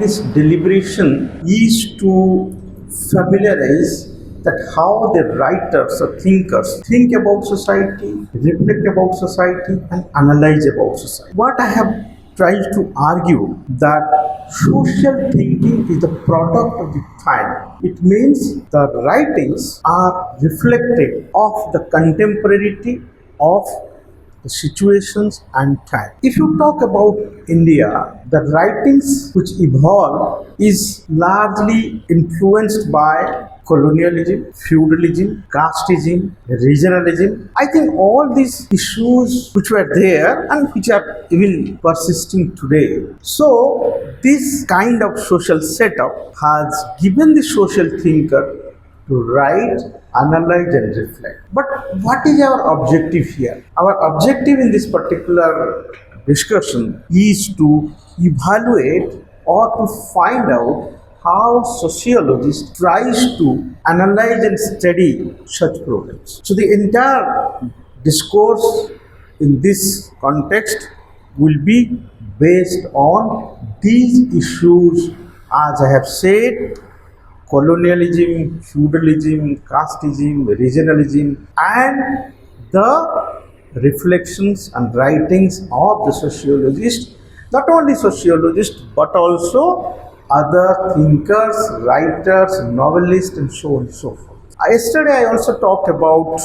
this deliberation is to familiarize that how the writers or thinkers think about society, reflect about society, and analyze about society. What I have tried to argue that social thinking is the product of the time. It means the writings are reflective of the contemporarity of the situations and time. If you talk about India, the writings which evolve is largely influenced by colonialism, feudalism, casteism, regionalism. I think all these issues which were there and which are even persisting today. So this kind of social setup has given the social thinker to write, analyze and reflect. But what is our objective here? Our objective in this particular discussion is to evaluate or to find out how sociologists tries to analyze and study such problems. So the entire discourse in this context will be based on these issues, as I have said: colonialism, feudalism, casteism, regionalism, and the reflections and writings of the sociologists, not only sociologists but also other thinkers, writers, novelists, and so on and so forth. Yesterday I also talked about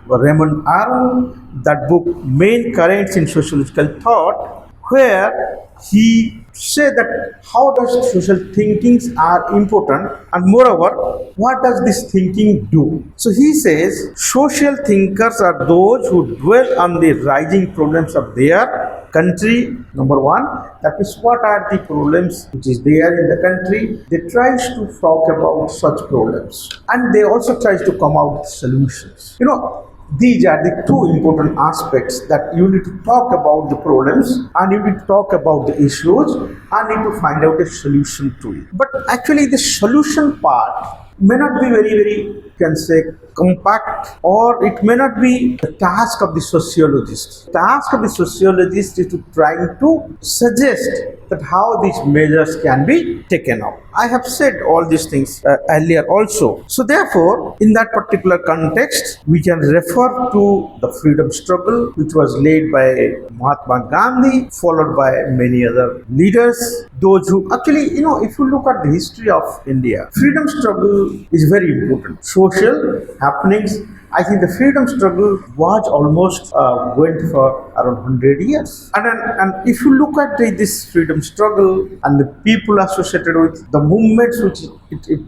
Raymond Aron, that book Main Currents in Sociological Thought, where he said that how does social thinkings are important, and moreover what does this thinking do. So he says social thinkers are those who dwell on the rising problems of their country. Number one, that is, what are the problems which is there in the country. They try to talk about such problems and they also try to come out with solutions. These are the two important aspects, that you need to talk about the problems and you need to talk about the issues and need to find out a solution to it. But actually the solution part may not be very can say compact, or it may not be the task of the sociologist. The task of the sociologist is to try to suggest that how these measures can be taken up. I have said all these things earlier also. So therefore, in that particular context, we can refer to the freedom struggle which was led by Mahatma Gandhi, followed by many other leaders. Those who actually, if you look at the history of India, freedom struggle is very important. Social happenings, I think the freedom struggle was almost went for around 100 years. And if you look at this freedom struggle and the people associated with the movements, which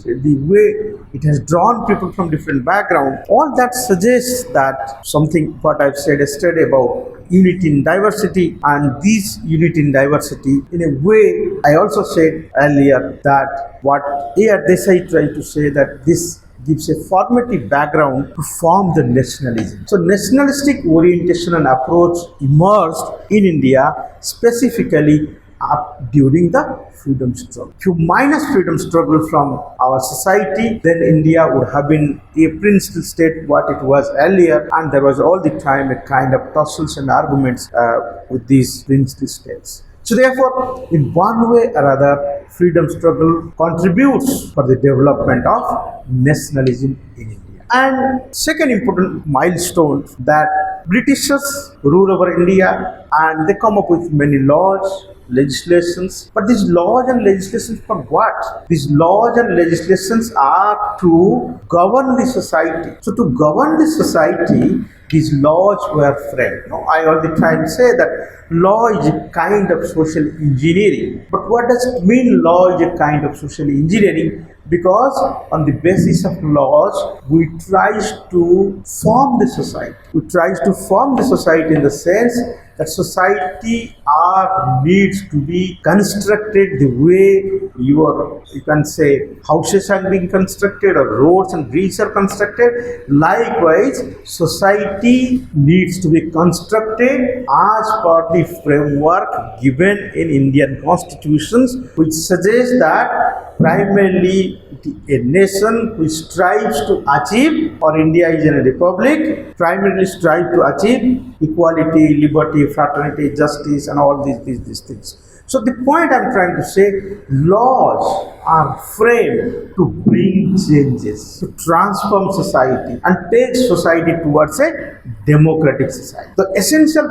the way it has drawn people from different backgrounds, all that suggests that something what I've said yesterday about unity in diversity, and this unity in diversity, in a way, I also said earlier that what A.R. Desai tried to say, that this gives a formative background to form the nationalism. So nationalistic orientation and approach emerged in India specifically up during the freedom struggle. If you minus freedom struggle from our society, then India would have been a princely state what it was earlier, and there was all the time a kind of tussles and arguments with these princely states. So therefore, in one way or other, freedom struggle contributes for the development of nationalism in India. And second important milestone, that Britishers rule over India and they come up with many laws, legislations. But these laws and legislations for what? These laws and legislations are to govern the society. So to govern the society, these laws were framed. I all the time say that law is a kind of social engineering. But what does it mean, law is a kind of social engineering? Because on the basis of laws, we try to form the society. We try to form the society in the sense that society needs to be constructed the way you can say houses are being constructed or roads and bridges are constructed. Likewise, society needs to be constructed as per the framework given in Indian constitutions, which suggests that primarily a nation which strives to achieve, or India is in a republic, primarily strive to achieve equality, liberty, fraternity, justice, and all these things. So the point I'm trying to say, laws are framed to bring changes, to transform society and take society towards a democratic society. The essential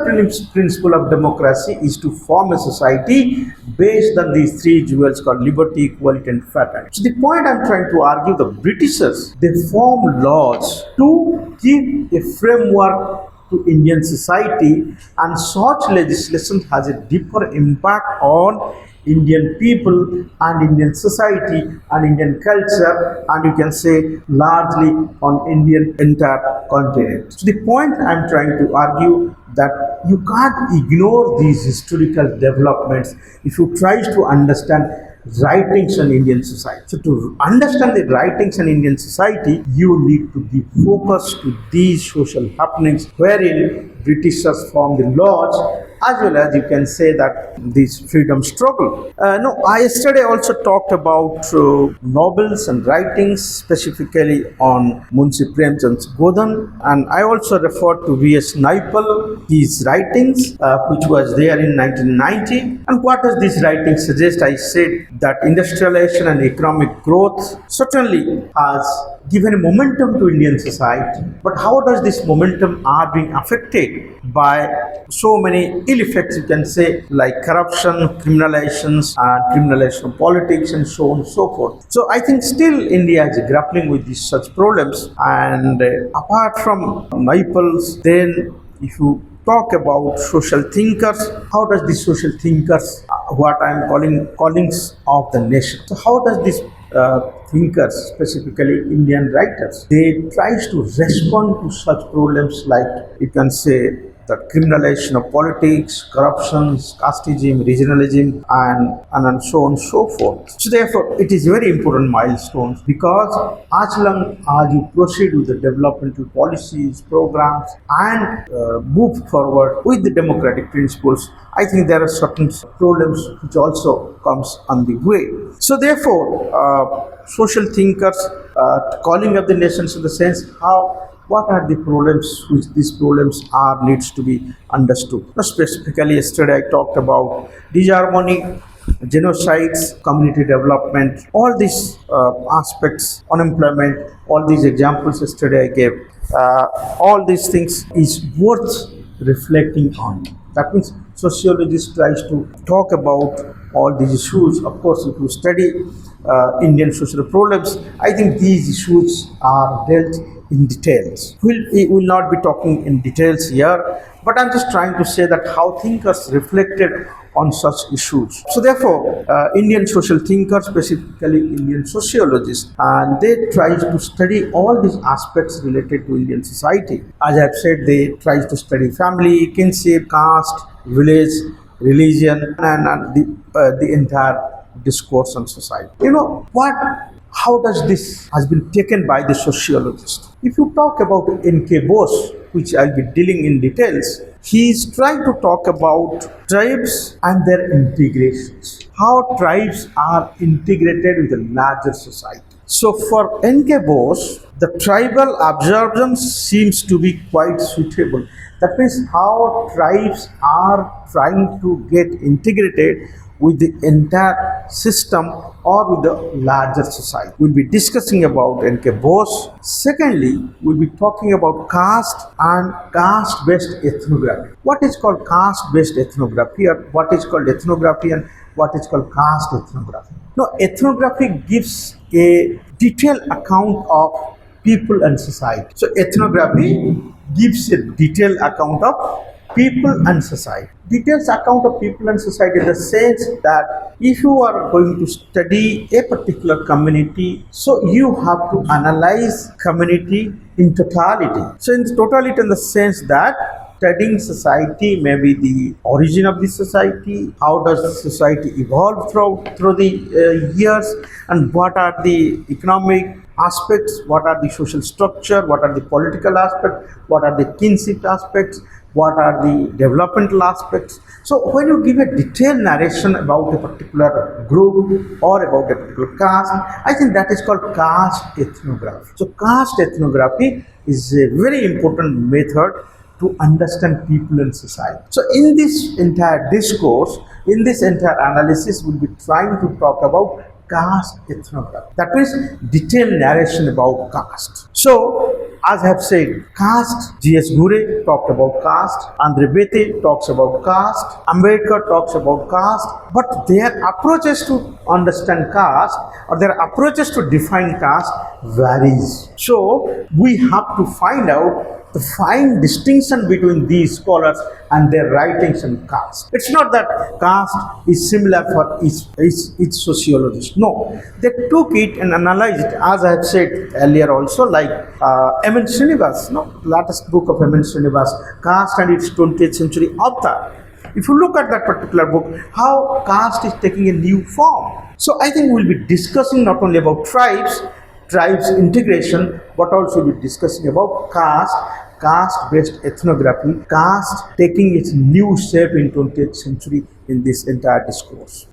principle of democracy is to form a society based on these three jewels called liberty, equality and fraternity. So the point I'm trying to argue, the Britishers, they form laws to give a framework to Indian society, and such legislation has a deeper impact on Indian people and Indian society and Indian culture, and you can say largely on Indian entire continent. So the point I'm trying to argue, that you can't ignore these historical developments if you try to understand writings on Indian society. So to understand the writings on Indian society, you need to be focused to these social happenings wherein Britishers formed the laws, as well as you can say that this freedom struggle. No, I yesterday also talked about novels and writings, specifically on Munshi Premchand's Godhan, and I also referred to V.S. Naipaul, his writings, which was there in 1990. And what does this writing suggest? I said that industrialization and economic growth certainly has given a momentum to Indian society, but how does this momentum are being affected by so many ill effects, you can say, like corruption, criminalization of politics, and so on and so forth. So I think still India is grappling with these such problems, and apart from Naipaul's, then if you talk about social thinkers, how does these social thinkers, what I am calling callings of the nation, so how does this thinkers, specifically Indian writers, they tries to respond to such problems like, you can say, the criminalization of politics, corruption, casteism, regionalism, and so on and so forth. So therefore, it is very important milestones, because as long as you proceed with the developmental policies, programs, and move forward with the democratic principles, I think there are certain problems which also comes on the way. So therefore, social thinkers, calling up the nations in the sense how, what are the problems which these problems are needs to be understood. Now, specifically yesterday I talked about disharmony, genocides, community development, all these aspects, unemployment, all these examples yesterday I gave. All these things is worth reflecting on. That means sociologists tries to talk about all these issues. Of course, if you study Indian social problems, I think these issues are dealt in details. We will not be talking in details here, but I'm just trying to say that how thinkers reflected on such issues. So therefore, Indian social thinkers, specifically Indian sociologists, and they try to study all these aspects related to Indian society. As I've said, they try to study family, kinship, caste, village, religion, and the entire discourse on society. You know what? How does this has been taken by the sociologist? If you talk about N.K. Bose, which I'll be dealing in details, he is trying to talk about tribes and their integrations. How tribes are integrated with the larger society. So for N.K. Bose, the tribal observance seems to be quite suitable. That means how tribes are trying to get integrated with the entire system or with the larger society. We'll be discussing about N.K. Bose. Secondly, we'll be talking about caste and caste-based ethnography. What is called caste-based ethnography, or what is called ethnography, and what is called caste ethnography? Now, ethnography gives a detailed account of people and society. So, ethnography gives a detailed account of people and society. Details account of people and society in the sense that if you are going to study a particular community, so you have to analyze community in totality. So in totality in the sense that studying society, maybe the origin of the society, how does the society evolve through the years, and what are the economic aspects, what are the social structure, what are the political aspects, what are the kinship aspects, what are the developmental aspects. So when you give a detailed narration about a particular group or about a particular caste, I think that is called caste ethnography. So caste ethnography is a very important method to understand people and society. So in this entire discourse, in this entire analysis, we'll be trying to talk about caste ethnography. That means detailed narration about caste. So, as I have said, caste, G.S. Ghurye talked about caste, Andre Bethe talks about caste, Ambedkar talks about caste, but their approaches to understand caste or their approaches to define caste varies. So, we have to find out the fine distinction between these scholars and their writings on caste. It's not that caste is similar for each sociologist. No, they took it and analyzed it, as I have said earlier also, like M.N. Srinivas, latest book of M.N. Srinivas, Caste and its 20th Century Avatar. If you look at that particular book, how caste is taking a new form. So I think we'll be discussing not only about tribes integration, but also we'll be discussing about caste-based ethnography, caste taking its new shape in 20th century in this entire discourse.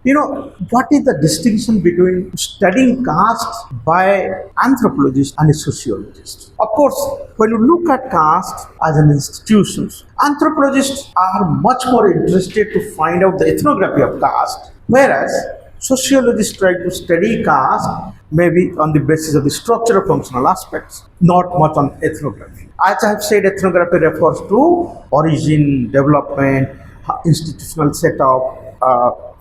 What is the distinction between studying caste by anthropologists and a sociologist? Of course, when you look at caste as an institution, anthropologists are much more interested to find out the ethnography of caste, whereas sociologists try to study caste maybe on the basis of the structural functional aspects, not much on ethnography. As I have said, ethnography refers to origin, development, institutional setup,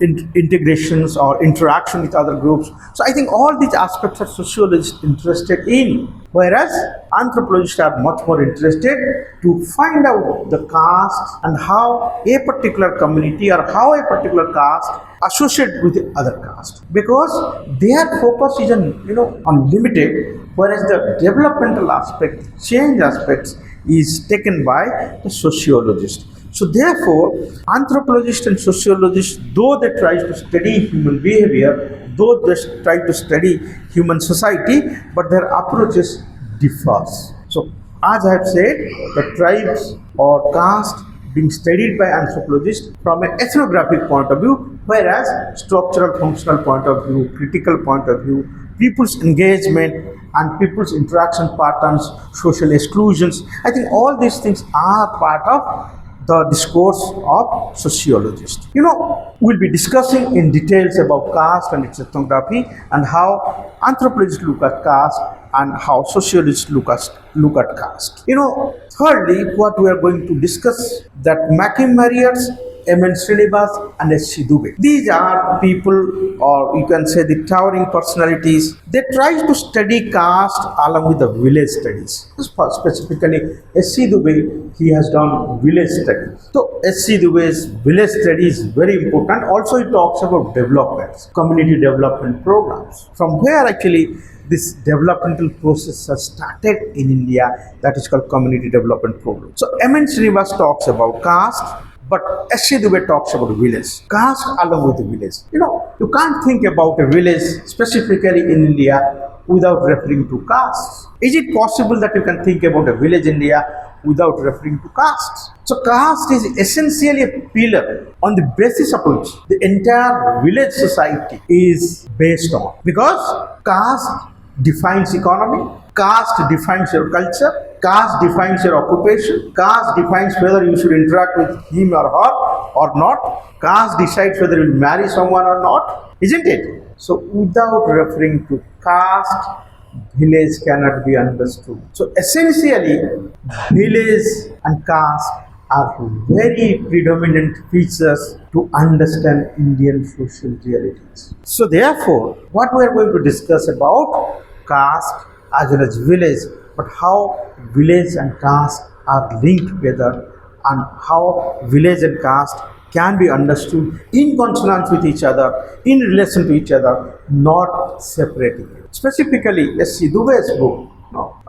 integrations or interaction with other groups. So I think all these aspects are sociologists interested in, whereas anthropologists are much more interested to find out the caste and how a particular community or how a particular caste associate with the other caste, because their focus is on limited, whereas the developmental aspect, change aspects is taken by the sociologist. So therefore, anthropologists and sociologists, though they try to study human behavior, though they try to study human society, but their approaches differs. So as I have said, the tribes or caste being studied by anthropologists from an ethnographic point of view, whereas structural functional point of view, critical point of view, people's engagement and people's interaction patterns, social exclusions, I think all these things are part of the discourse of sociologists. We'll be discussing in details about caste and its ethnography and how anthropologists look at caste and how sociologists look at caste. Thirdly, what we are going to discuss that Makim Marriers, M.N. Srinivas and S.C. Dubey. These are people, or you can say the towering personalities. They try to study caste along with the village studies. Specifically, S.C. Dubey, he has done village studies. So, S.C. Dubey's village study is very important. Also, he talks about developments, community development programs. From where actually this developmental process has started in India, that is called community development program. So, M.N. Srinivas talks about caste, but S.C. Dubey talks about village, caste along with the village. You can't think about a village specifically in India without referring to caste. Is it possible that you can think about a village in India without referring to caste? So caste is essentially a pillar on the basis of which the entire village society is based on. Because caste defines economy, caste defines your culture, caste defines your occupation, caste defines whether you should interact with him or her or not, caste decides whether you will marry someone or not, isn't it? So without referring to caste, village cannot be understood. So essentially, village and caste are very predominant features to understand Indian social realities. So therefore, what we are going to discuss about caste as well as village, but how village and caste are linked together and how village and caste can be understood in consonance with each other, in relation to each other, not separating it. Specifically, S.C. Dubey's book,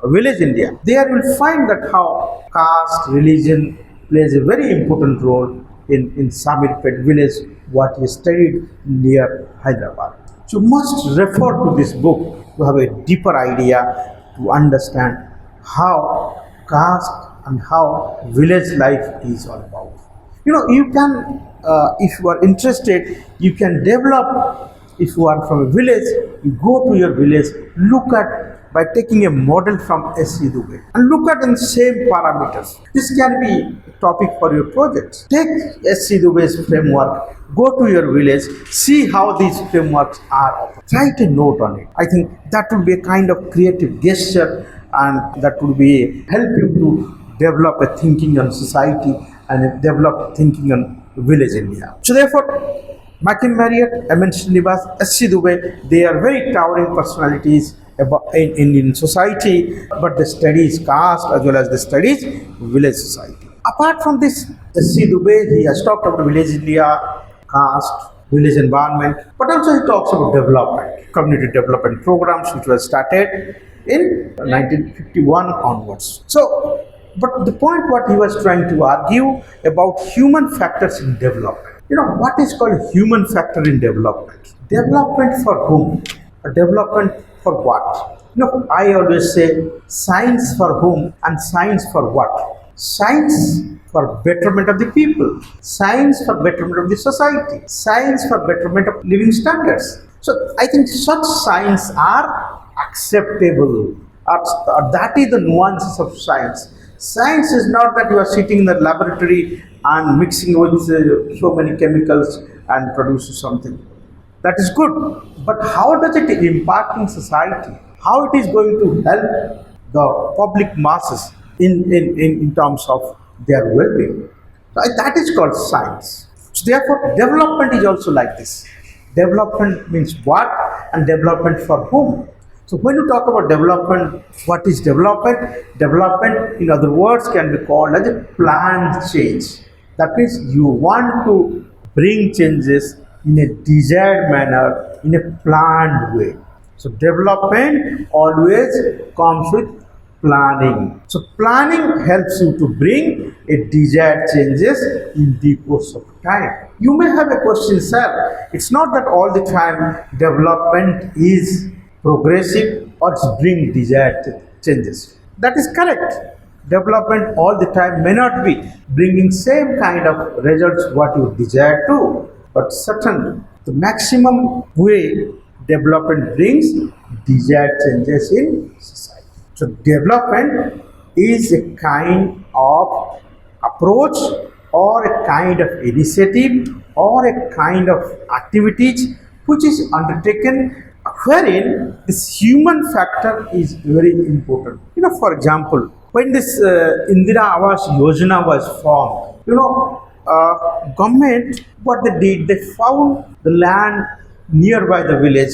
Village India, there you will find that how caste, religion plays a very important role in Samirpet village, what he studied near Hyderabad. So you must refer to this book to have a deeper idea to understand how caste and how village life is all about. You can, if you are interested, you can develop, if you are from a village, you go to your village, look at by taking a model from S.C. Dubey and look at the same parameters. This can be a topic for your project. Take S.C. Dubey's framework, go to your village, see how these frameworks are offered. Write a note on it. I think that would be a kind of creative gesture, and that would be help you to develop a thinking on society and develop thinking on village India. So therefore, Makin Marriott, M.N. Srinivas, S.C. Dubey, they are very towering personalities in society, but they studies caste as well as they studies village society. Apart from this, S.C. Dubey, he has talked about village India, caste, village environment, but also he talks about development, community development programs which were started in 1951 onwards. So, but the point what he was trying to argue about human factors in development. What is called human factor in development? Development for whom? Or development for what? I always say science for whom and science for what? Science for betterment of the people, science for betterment of the society, science for betterment of living standards. So I think such science are acceptable. That is the nuances of science. Science is not that you are sitting in the laboratory and mixing with so many chemicals and produces something. That is good. But how does it impact in society? How it is going to help the public masses in terms of their well-being? So that is called science. So therefore, development is also like this. Development means what and development for whom? So when you talk about development, what is development? Development, in other words, can be called as a planned change. That means you want to bring changes in a desired manner, in a planned way. So development always comes with planning. So planning helps you to bring a desired changes in the course of time. You may have a question, sir. It's not that all the time development is progressive or it's bring desired changes. That is correct. Development all the time may not be bringing same kind of results what you desire to, but certainly the maximum way development brings desired changes in society. So development is a kind of approach or a kind of initiative or a kind of activities which is undertaken wherein this human factor is very important. For example, when this Indira Awas Yojana was formed, government, what they did, they found the land nearby the village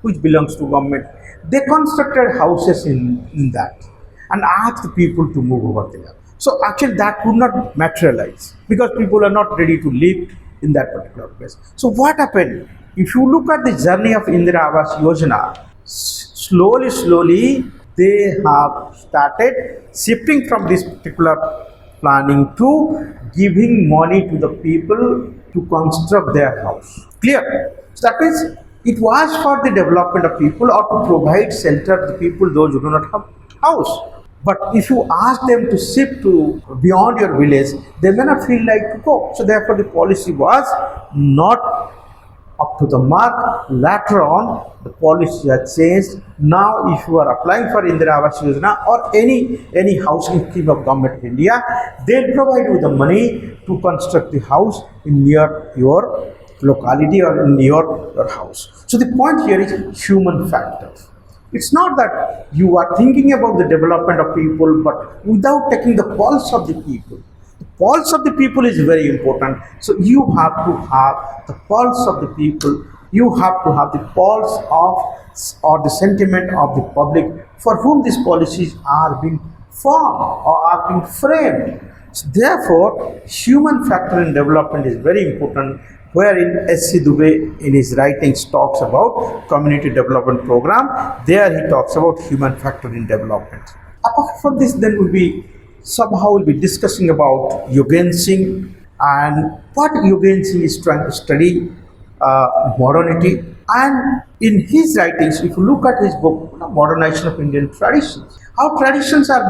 which belongs to government. They constructed houses in that and asked the people to move over there. So actually that could not materialize because people are not ready to live in that particular place. So what happened? If you look at the journey of Indira Awas Yojana, slowly they have started shifting from this particular planning to giving money to the people to construct their house. Clear? So that means it was for the development of people or to provide shelter to the people those who do not have house. But if you ask them to shift to beyond your village, they may not feel like to go. So therefore the policy was not up to the mark. Later on, the policy has changed. Now, if you are applying for Indira Awas Yojana or any housing scheme of Government of India, they'll provide you the money to construct the house in near your locality or in your house. So the point here is human factor. It's not that you are thinking about the development of people, but without taking the pulse of the people. The pulse of the people is very important. So you have to have the pulse of the people. You have to have the pulse of or the sentiment of the public for whom these policies are being formed or are being framed. So therefore, human factor in development is very important, wherein S.C. Dubey in his writings talks about community development program. There he talks about human factor in development. Apart from this, then we'll be discussing about Yogen Singh and what Yogen Singh is trying to study modernity. And in his writings, if you look at his book, Modernization of Indian Traditions, how traditions are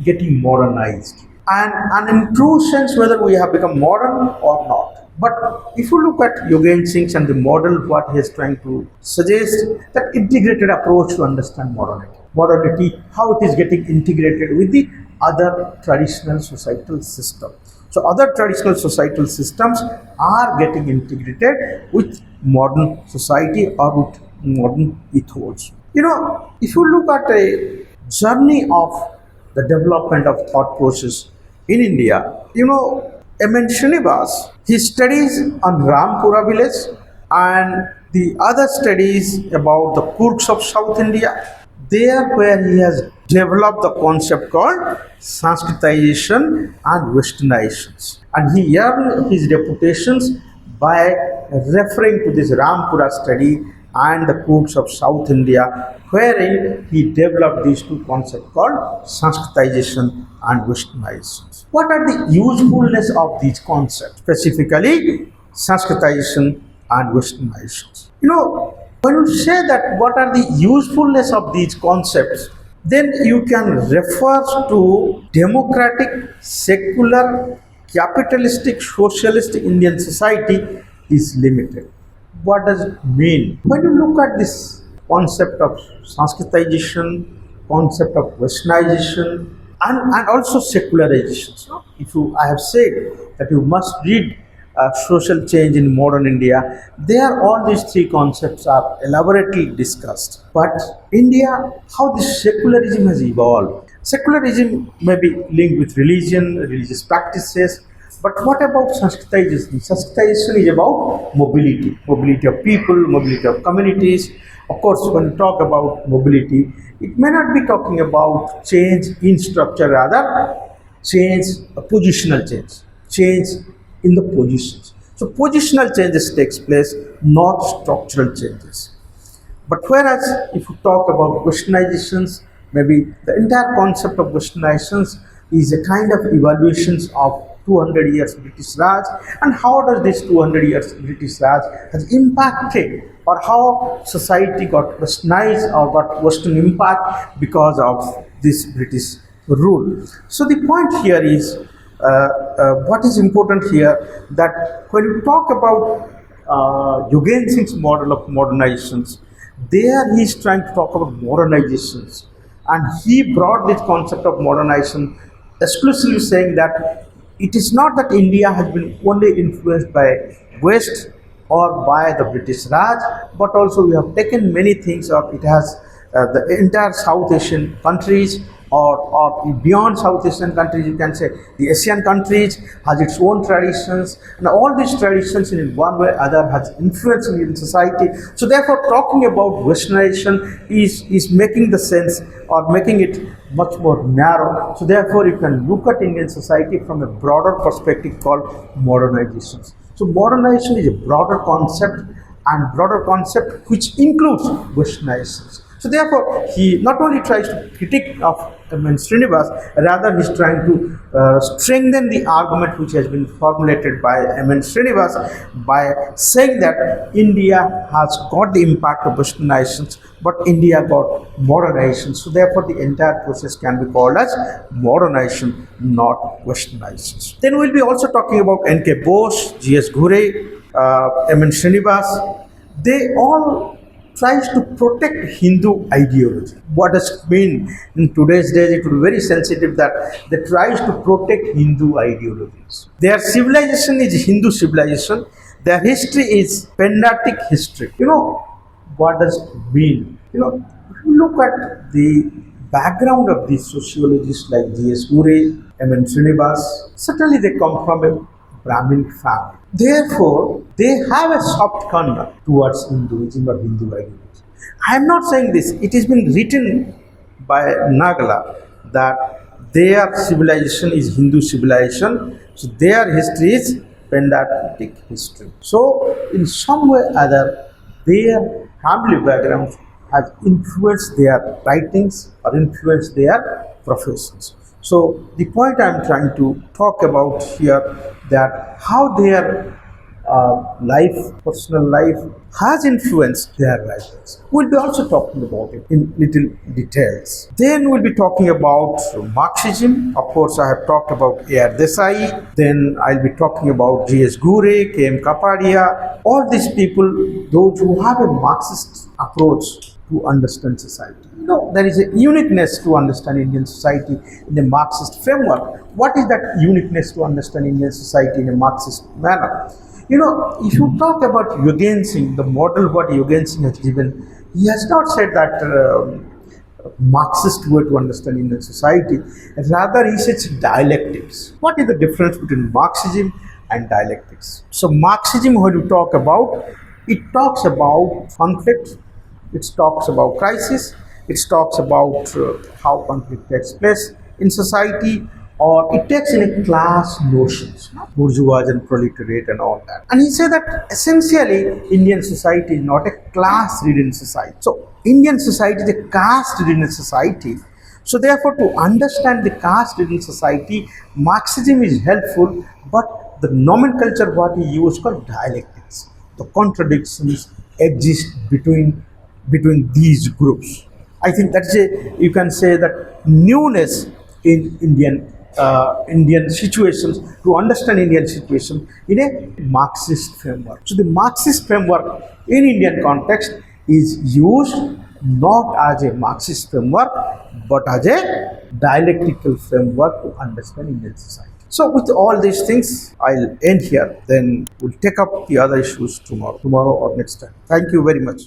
getting modernized. And in true sense, whether we have become modern or not. But if you look at Yogen Singh and the model, what he is trying to suggest, that integrated approach to understand modernity. modernity, how it is getting integrated with the other traditional societal system. So other traditional societal systems are getting integrated with modern society or with modern ethos. If you look at a journey of the development of thought process in India, M.N. Srinivas, he studies on Rampura village and the other studies about the Kurks of South India. There where he has developed the concept called Sanskritisation and Westernisation. And he earned his reputations by referring to this Rampura study and the Kurks of South India, wherein he developed these two concepts called Sanskritisation and Westernization. What are the usefulness of these concepts, specifically Sanskritisation and Westernization? When you say that what are the usefulness of these concepts, then you can refer to democratic, secular, capitalistic, socialistic Indian society is limited. What does it mean? When you look at this concept of Sanskritization, concept of Westernization, and also secularization. So I have said that you must read social change in modern India. There, all these three concepts are elaborately discussed. But India, how this secularism has evolved. Secularism may be linked with religion, religious practices. But what about Sanskritization? Sanskritization is about mobility of people, mobility of communities. Of course, when we talk about mobility, it may not be talking about change in structure, rather change, a positional change in the positions. So positional changes takes place, not structural changes. But whereas if you talk about Westernizations, maybe the entire concept of Westernizations is a kind of evaluations of 200 years British Raj, and how does this 200 years British Raj has impacted, or how society got westernized or got Western impact because of this British rule. So the point here is, what is important here, that when you talk about Yogen Singh's model of modernizations, there he is trying to talk about modernizations, and he brought this concept of modernization exclusively saying that it is not that India has been only influenced by West or by the British Raj, but also we have taken many things, or it has the entire South Asian countries, or beyond South Asian countries, you can say the Asian countries has its own traditions, and all these traditions in one way or other has influenced in society. So therefore talking about Westernization is making the sense, or making it much more narrow. So therefore you can look at Indian society from a broader perspective called modernizations. So modernization is a broader concept, and broader concept which includes Westernizations. So therefore, he not only tries to critique of M.N. Srinivas, rather he is trying to strengthen the argument which has been formulated by M.N. Srinivas by saying that India has got the impact of Westernizations, but India got modernization. So therefore, the entire process can be called as modernization, not Westernization. Then we'll be also talking about N.K. Bose, G.S. Ghurye, M.N. Srinivas. They all tries to protect Hindu ideology. What does it mean? In today's days, it will be very sensitive that they tries to protect Hindu ideologies. Their civilization is Hindu civilization. Their history is Pendatic history. What does it mean? If you look at the background of these sociologists like G.S. Ghurye, M.N. Srinivas, certainly they come from a Brahmin family. Therefore, they have a soft corner towards Hinduism or Hindu ideology. I am not saying this. It has been written by Nagala that their civilization is Hindu civilization, so their history is Pendatic history. So, in some way or other, their family background has influenced their writings or influenced their professions. So the point I am trying to talk about here, that how their personal life has influenced their writings. We'll be also talking about it in little details. Then we'll be talking about Marxism. Of course, I have talked about A.R. Desai. Then I'll be talking about G.S. Ghurye, K.M. Kapadia. All these people, those who have a Marxist approach, to understand society. There is a uniqueness to understand Indian society in a Marxist framework. What is that uniqueness to understand Indian society in a Marxist manner? If you talk about Yugen Singh, the model what Yugen Singh has given, he has not said that Marxist way to understand Indian society. Rather, he says dialectics. What is the difference between Marxism and dialectics? So, Marxism, when you talk about, it talks about conflict, it talks about crisis, it talks about how conflict takes place in society, or it takes in a class notions, bourgeois and proletariat and all that. And he said that essentially Indian society is not a class-ridden society. So Indian society is a caste-ridden society. So therefore, to understand the caste-ridden society, Marxism is helpful, but the nomenclature what he used called dialectics. The contradictions exist between these groups. I think that's you can say that newness in Indian situations, to understand Indian situation in a Marxist framework. So the Marxist framework in Indian context is used not as a Marxist framework but as a dialectical framework to understand Indian society. So with all these things, I'll end here. Then we'll take up the other issues tomorrow or next time. Thank you very much.